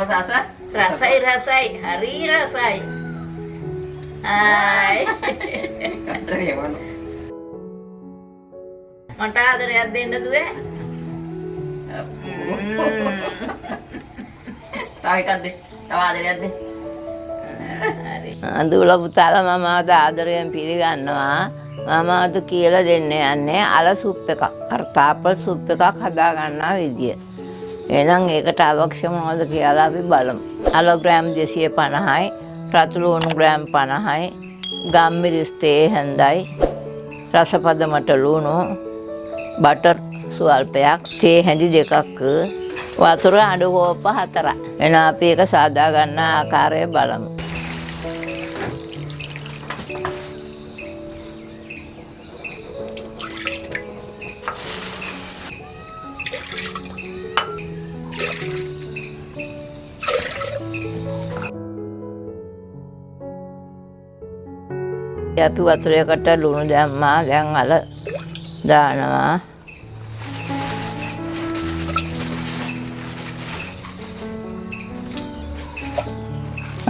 rasa rasai hari rasai hai මට ආදරයක් දෙන්න දුවේ තව එකක් දෙන්න තව ආදරයක් දෙන්න දුවල පුතාලා මම අද ආදරයෙන් පිළිගන්නවා මම අද කියලා දෙන්න යන්නේ අල සුප් එකක් අර තාපල් සුප් එකක් හදා ගන්නා විදිය. එහෙනම් ඒකට අවශ්‍ය මොනවද කියලා අපි බලමු. අල ග්‍රෑම් 250යි, රතු ලුණු ග්‍රෑම් 50යි, ගම්මිරිස් තේ හැන්දයි, රසපදමට ලුණු, බටර් සුවල්පයක්, තේ හැඳි දෙකක්, වතුර අඩු කෝප 4. එහෙනම් අපි ඒක සාදා ගන්න ආකාරය බලමු. අපි වතුරයකට ලුණු දැම්මා. දැන් අල දානවා.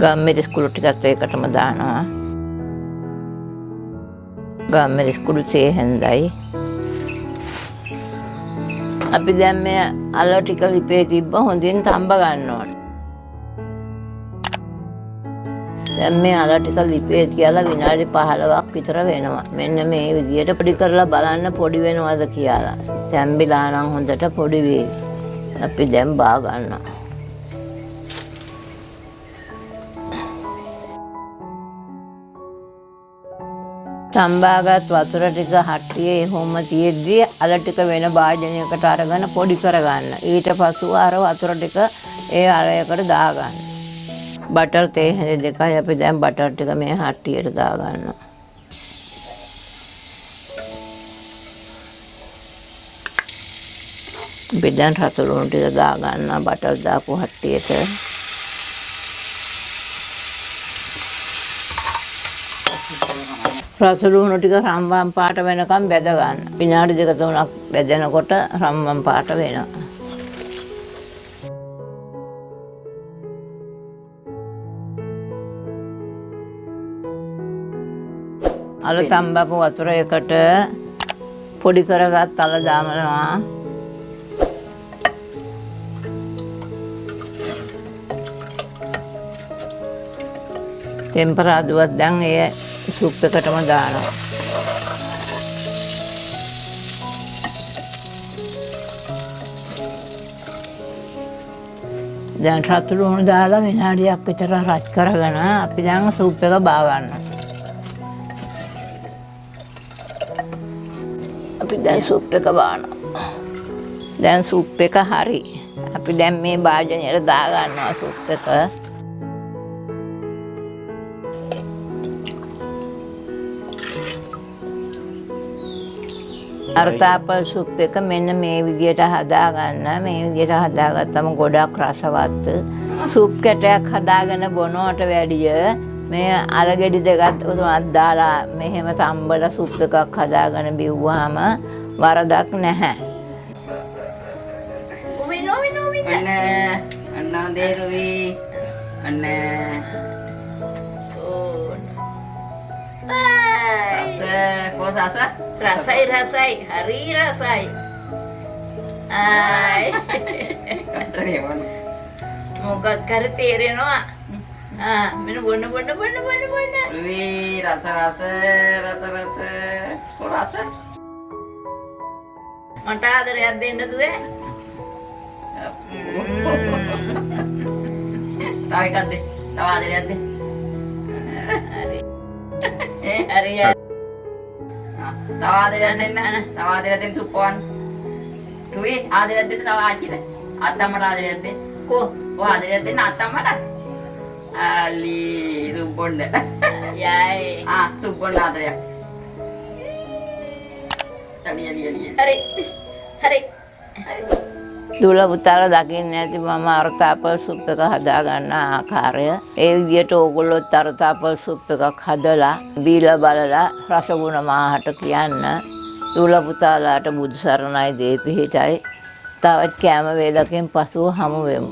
ගම්මිරිස් කුඩු ටිකත් ඒකටම දානවා. ගම්මිරිස් කුඩු තේ හැන්දයි. අපි දැන් මේ අල ටික ලිපේ තිබ්බ හොඳින් තඹ ගන්න ඕන. දැන් මේ අල ටික ලිපේ තියලා විනාඩි 15ක් විතර වෙනවා. මෙන්න මේ විදියට පොඩි කරලා බලන්න පොඩි වෙනවද කියලා. තැම්බිලා නම් හොඳට පොඩි වේවි. අපි දැන් බා ගන්නවා. සම්බාගත් වතුර ටික හට්ටියේ හොම තියෙද්දී අල ටික වෙන භාජනයකට අරගෙන පොඩි කරගන්න. ඊට පස්සෙ අර වතුර ටික ඒ අලයකට දාගන්න. බටර් තේ හැඳි දෙකයි අපි දැන් බටර් ටික මේ හට්ටියට දාගන්නවා. අපි දැන් රතු ලුණු ටික දාගන්නවා බටර් දාපු හට්ටියට. රස ලුණු ටික රම්බම් පාට වෙනකම් බෙද ගන්න. විනාඩි 2-3ක් බෙදනකොට රම්බම් පාට වෙනවා. අල තඹපු වතුර එකට පොඩි කරගත් අල දානවා. ටෙම්පරාදුවත් දැන් ඒ සුප් එකටම දානවා. දැන් රතු ලුණු දාලා විනාඩියක් විතර රත් කරගෙන අපි දැන් සුප් එක බා ගන්නවා. අපි දැන් සුප් එක බානවා. දැන් සුප් එක හරි. අපි දැන් මේ භාජනයට දා ගන්නවා සුප් එක. අර තාපල් සුප් එක මෙන්න මේ විදියට හදා ගන්න. මේ විදියට හදාගත්තම ගොඩක් රසවත්. සුප් කැටයක් හදාගෙන බොනවට වැඩිය මේ අල ගෙඩි දෙකක් උතුමත් දාලා මෙහෙම තම්බල සුප් එකක් හදාගෙන බිව්වහම වරදක් නැහැ. අන්න දේරුවි අන්න rasai hari rasai hai moga kare තේරෙනවා මෙන්න බොන්න රස මට ආදරයක් දෙන්න දුවේ තව එකක් දෙන්න තව ආදරයක් දෙන්න හරි තව ආදරයක් දෙන්න තව ආදරයක් දෙන්න සුප්පවන් රුයි ආදරයක් දෙන්න තව ආච්චිට අත්තම්මට ආදරයක් දෙන්න කෝ ආදරයක් දෙන්න අත්තම්මට Ali සුප්පොන්න යයි සුප්පොන්න ආදරයක් හරි දුවල පුතාලා දකින්න ඇති මම අර තාපල් සුප් එක හදා ගන්න ආකාරය. ඒ විදියට ඕගොල්ලොත් අර තාපල් සුප් එකක් හදලා බීලා බලලා රසගුණ මාහට කියන්න. දුවල පුතාලාට බුදු සරණයි දේ පිහිටයි. තවත් කෑම වේලකින් පසුව හමු වෙමු.